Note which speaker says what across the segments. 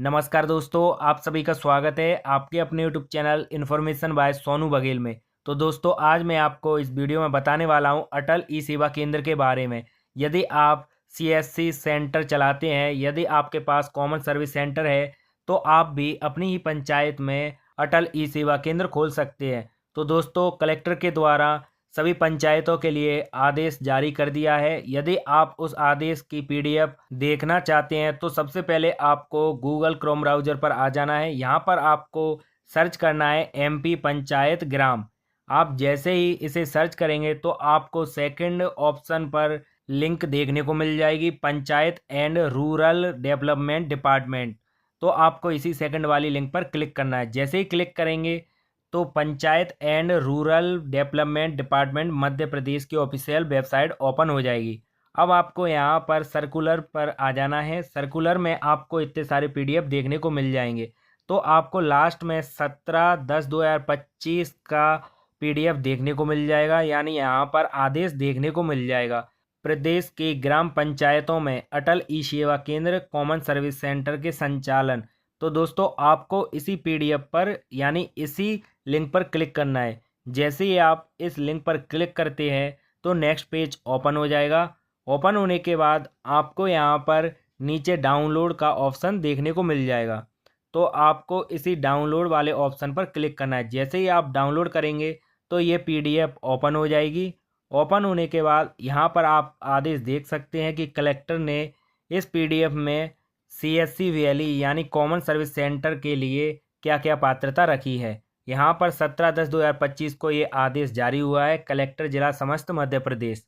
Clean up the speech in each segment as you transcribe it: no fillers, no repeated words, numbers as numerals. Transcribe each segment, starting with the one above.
Speaker 1: नमस्कार दोस्तों, आप सभी का स्वागत है आपके अपने YouTube channel information bye Sonu Baghel में। तो दोस्तों, आज मैं आपको इस वीडियो में बताने वाला हूं अटल ई सेवा केंद्र के बारे में। यदि आप सीएससी सेंटर चलाते हैं, यदि आपके पास कॉमन सर्विस सेंटर है, तो आप भी अपनी ही पंचायत में अटल ई सेवा केंद्र खोल सकते हैं। तो दोस्तों, कलेक्टर के द्वारा सभी पंचायतों के लिए आदेश जारी कर दिया है। यदि आप उस आदेश की पीडीएफ देखना चाहते हैं तो सबसे पहले आपको गूगल क्रोम ब्राउज़र पर आ जाना है। यहाँ पर आपको सर्च करना है एमपी पंचायत ग्राम। आप जैसे ही इसे सर्च करेंगे तो आपको सेकंड ऑप्शन पर लिंक देखने को मिल जाएगी, panchayat and rural development department. तो आपको इसी सेकंड वाली लिंक पर क्लिक करना है। जैसे ही क्लिक करेंगे तो panchayat and rural development department Madhya Pradesh की ऑफिशियल वेबसाइट ओपन हो जाएगी। अब आपको यहाँ पर सर्कुलर पर आ जाना है। सर्कुलर में आपको इतने सारे पीडीएफ देखने को मिल जाएंगे। तो आपको लास्ट में 17/10/2025 का पीडीएफ देखने को मिल जाएगा, यानी यहाँ पर आदेश देखने को मिल जाएगा। प्रदेश की ग्राम पंचायतों में अटल ई सेवा केंद्र कॉमन सर्विस सेंटर के संचालन। तो दोस्तों, आपको इसी पीडीएफ पर यानी इसी लिंक पर क्लिक करना है। जैसे ही आप इस लिंक पर क्लिक करते हैं तो नेक्स्ट पेज ओपन हो जाएगा। ओपन होने के बाद आपको यहाँ पर नीचे डाउनलोड का ऑप्शन देखने को मिल जाएगा। तो आपको इसी डाउनलोड वाले ऑप्शन पर क्लिक करना है। जैसे ही आप डाउनलोड करेंगे तो ये पीडीएफ ओपन हो जाएगी। ओपन होने के बाद यहाँ पर आप आदेश देख सकते हैं कि कलेक्टर ने इस पीडीएफ में सीएससी वैली यानी कॉमन सर्विस सेंटर के लिए क्या क्या पात्रता रखी है। यहाँ पर 17/10/2025 को ये आदेश जारी हुआ है। कलेक्टर जिला समस्त मध्य प्रदेश।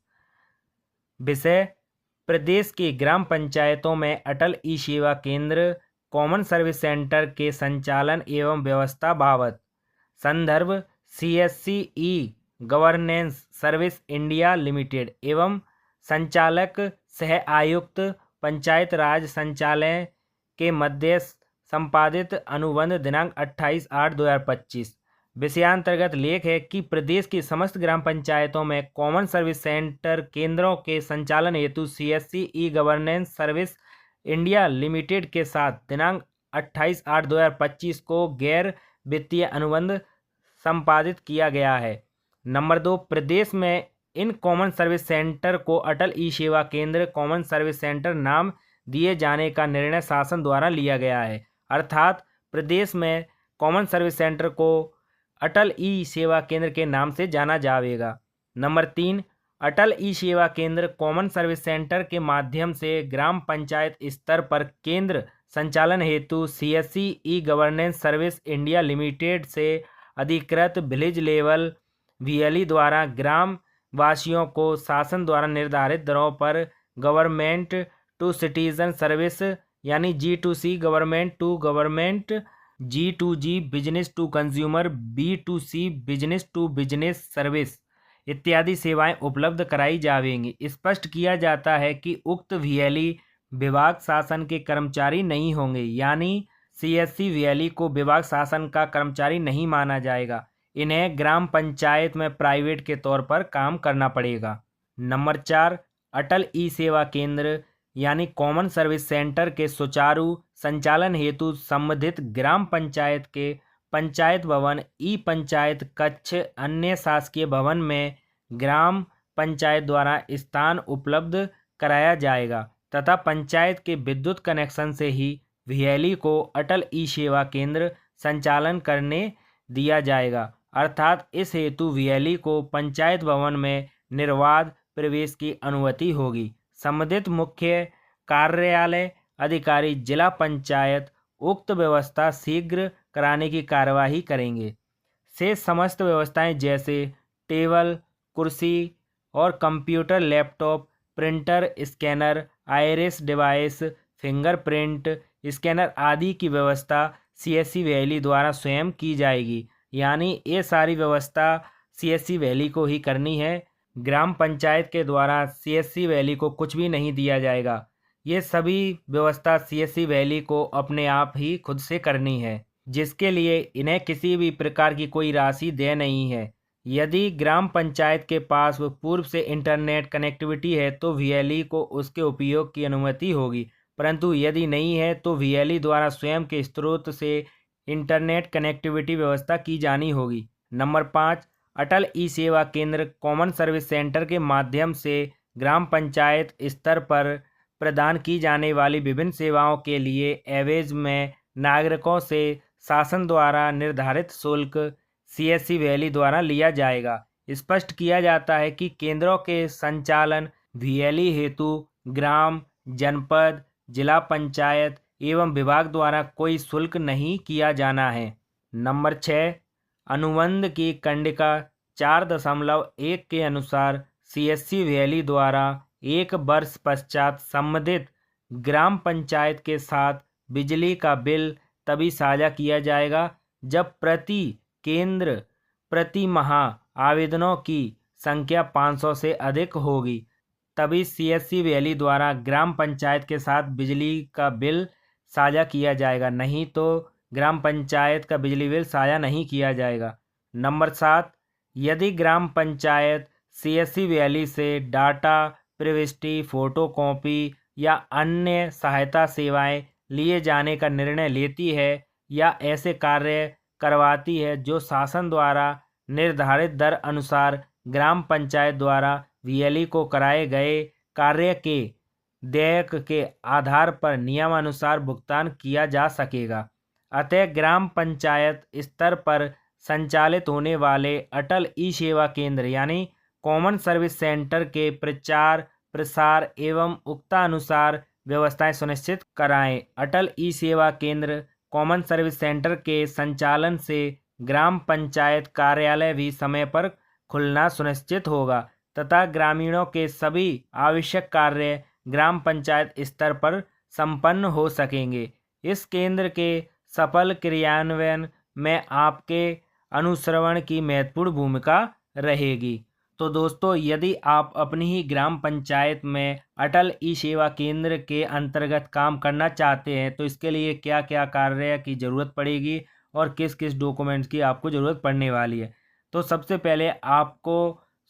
Speaker 1: विषय: प्रदेश की ग्राम पंचायतों में अटल ई सेवा केंद्र कॉमन सर्विस सेंटर के संचालन एवं व्यवस्था बाबत। संदर्भ: CSC e governance service India limited एवं संचालक सह आयुक्त पंचायत राज संचालय के मध्य संपादित अनुबंध दिनांक 28/8/2025। विषयांतर्गत लेख है कि प्रदेश की समस्त ग्राम पंचायतों में कॉमन सर्विस सेंटर केंद्रों के संचालन हेतु CSC e governance service India limited के साथ दिनांक 28/8/2025 को गैर वित्तीय अनुबंध संपादित किया गया है। नंबर 2, प्रदेश में इन कॉमन सर्विस सेंटर को अटल ई सेवा केंद्र कॉमन सर्विस सेंटर नाम दिए जाने का निर्णय शासन द्वारा लिया गया है। अर्थात प्रदेश में कॉमन सर्विस सेंटर को अटल ई सेवा केंद्र के नाम से जाना जाएगा। नंबर 3, अटल ई सेवा केंद्र कॉमन सर्विस सेंटर के माध्यम से ग्राम पंचायत स्तर पर केंद्र संचालन हेतु CSC e governance service India limited से अधिकृत विलेज लेवल वीएलई द्वारा ग्राम वासियों को शासन द्वारा निर्धारित दरों पर गवर्नमेंट टू सिटीजन सर्विस यानी G2C government to government, G2G business to consumer, B2C business to business service इत्यादि सेवाएं उपलब्ध कराई जाएंगी। स्पष्ट किया जाता है कि उक्त वीएलई विभाग शासन के कर्मचारी नहीं होंगे, यानी सीएससी वीएलई को विभाग शासन का कर्मचारी नहीं माना जाएगा। इन्हें ग्राम पंचायत में प्राइवेट के तौर पर काम करना पड़ेगा। नंबर 4, अटल ई सेवा केंद्र यानी कॉमन सर्विस सेंटर के सुचारू संचालन हेतु संबंधित ग्राम पंचायत के पंचायत भवन, ई पंचायत कक्ष, अन्य शासकीय भवन में ग्राम पंचायत द्वारा स्थान उपलब्ध कराया जाएगा तथा पंचायत के विद्युत कनेक्शन से ही वीएलई को अटल ई सेवा केंद्र संचालन करने दिया जाएगा। अर्थात इस हेतु वीएलई को पंचायत भवन में निर्बाध प्रवेश की अनुमति होगी। संबंधित मुख्य कार्यालय अधिकारी जिला पंचायत उक्त व्यवस्था शीघ्र कराने की कार्यवाही करेंगे। से समस्त व्यवस्थाएं जैसे टेबल, कुर्सी और computer, laptop, printer, scanner, iris device, fingerprint scanner आदि की व्यवस्था सीएससी वैली द्वारा स्वयं की जाएगी। यानी ये सारी व्यवस्था सीएससी वैली को ही करनी है। ग्राम पंचायत के द्वारा सीएससी वैली को कुछ भी नहीं दिया जाएगा। ये सभी व्यवस्था सीएससी वैली को अपने आप ही खुद से करनी है, जिसके लिए इन्हें किसी भी प्रकार की कोई राशि दे नहीं है। यदि ग्राम पंचायत के पास पूर्व से इंटरनेट कनेक्टिविटी है तो वीएलई को उसके उपयोग की अनुमति होगी, परंतु यदि नहीं है तो वीएलई द्वारा स्वयं के स्रोत से इंटरनेट कनेक्टिविटी व्यवस्था की जानी होगी। नंबर 5, अटल ई सेवा केंद्र कॉमन सर्विस सेंटर के माध्यम से ग्राम पंचायत स्तर पर प्रदान की जाने वाली विभिन्न सेवाओं के लिए एवज में नागरिकों से शासन द्वारा निर्धारित शुल्क सीएससी वैली द्वारा लिया जाएगा। स्पष्ट किया जाता है कि केंद्रों के संचालन वीएलई हेतु ग्राम, जनपद, जिला पंचायत एवं विभाग द्वारा कोई शुल्क नहीं किया जाना है। नंबर 6, अनुबंध की कंडिका 4.1 के अनुसार सीएससी वैली द्वारा 1 वर्ष पश्चात संबंधित ग्राम पंचायत के साथ बिजली का बिल तभी साझा किया जाएगा जब प्रति केंद्र प्रति माह आवेदनों की संख्या 500 से अधिक होगी। तभी सीएससी वैली द्वारा ग्राम पंचायत के साथ बिजली का बिल साझा किया जाएगा, नहीं तो ग्राम पंचायत का बिजली बिल साझा नहीं किया जाएगा। नंबर 7, यदि ग्राम पंचायत सीएससी वैली से डाटा प्रविष्टि, फोटोकॉपी या अन्य सहायता सेवाएं लिए जाने का निर्णय लेती है या ऐसे कार्य करवाती है जो शासन द्वारा निर्धारित दर अनुसार ग्राम पंचायत द्वारा वीएलई को कराए गए कार्य के देयक के आधार पर नियमानुसार भुगतान किया जा सकेगा। अतः ग्राम पंचायत स्तर पर संचालित होने वाले अटल ई सेवा केंद्र यानी कॉमन सर्विस सेंटर के प्रचार प्रसार एवं उक्तानुसार व्यवस्थाएं सुनिश्चित कराएं। अटल ई सेवा केंद्र कॉमन सर्विस सेंटर के संचालन से ग्राम पंचायत कार्यालय भी समय पर खुलना सुनिश्चित होगा तथा ग्रामीणों के सभी आवश्यक कार्य ग्राम पंचायत स्तर पर संपन्न हो सकेंगे। इस केंद्र के सफल क्रियान्वयन में आपके अनुश्रवण की महत्वपूर्ण भूमिका रहेगी। तो दोस्तों, यदि आप अपनी ही ग्राम पंचायत में अटल ई सेवा केंद्र के अंतर्गत काम करना चाहते हैं तो इसके लिए क्या क्या कार्य की ज़रूरत पड़ेगी और किस किस डॉक्यूमेंट्स की आपको ज़रूरत पड़ने वाली है। तो सबसे पहले आपको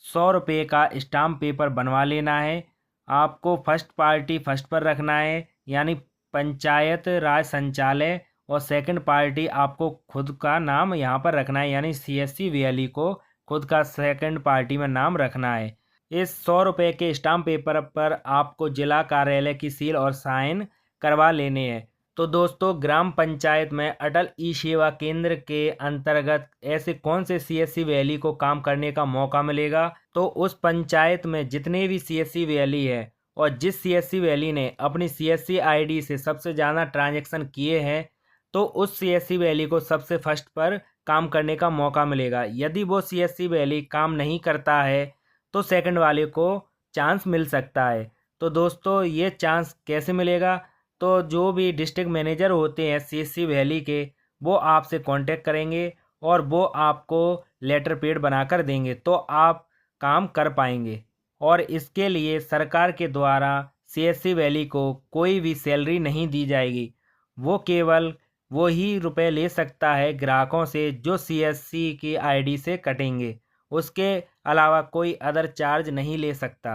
Speaker 1: 100 रुपये का स्टाम्प पेपर बनवा लेना है। आपको फर्स्ट पार्टी फर्स्ट पर रखना है यानी पंचायत राज संचालय, और सेकंड पार्टी आपको खुद का नाम यहाँ पर रखना है यानी सीएससी वैली को खुद का सेकंड पार्टी में नाम रखना है। इस 100 रुपये के स्टाम्प पेपर पर आपको जिला कार्यालय की सील और साइन करवा लेने हैं। तो दोस्तों, ग्राम पंचायत में अटल ई सेवा केंद्र के अंतर्गत ऐसे कौन से सीएससी वैली को काम करने का मौका मिलेगा? तो उस पंचायत में जितने भी सीएससी वैली है और जिस सीएससी वैली ने अपनी सीएससी आईडी से सबसे ज़्यादा ट्रांजैक्शन किए हैं तो उस सीएससी वैली को सबसे फर्स्ट पर काम करने का मौका मिलेगा। यदि वो सीएससी वैली काम नहीं करता है तो सेकंड वाले को चांस मिल सकता है। तो दोस्तों, ये चांस कैसे मिलेगा? तो जो भी डिस्ट्रिक्ट मैनेजर होते हैं सीएससी वैली के, वो आपसे कांटेक्ट करेंगे और वो आपको लेटर पेड बनाकर देंगे तो आप काम कर पाएंगे। और इसके लिए सरकार के द्वारा सीएससी वैली को कोई भी सैलरी नहीं दी जाएगी। वो केवल वो ही रुपए ले सकता है ग्राहकों से जो सीएससी की आईडी से कटेंगे, उसके अलावा कोई अदर चार्ज नहीं ले सकता।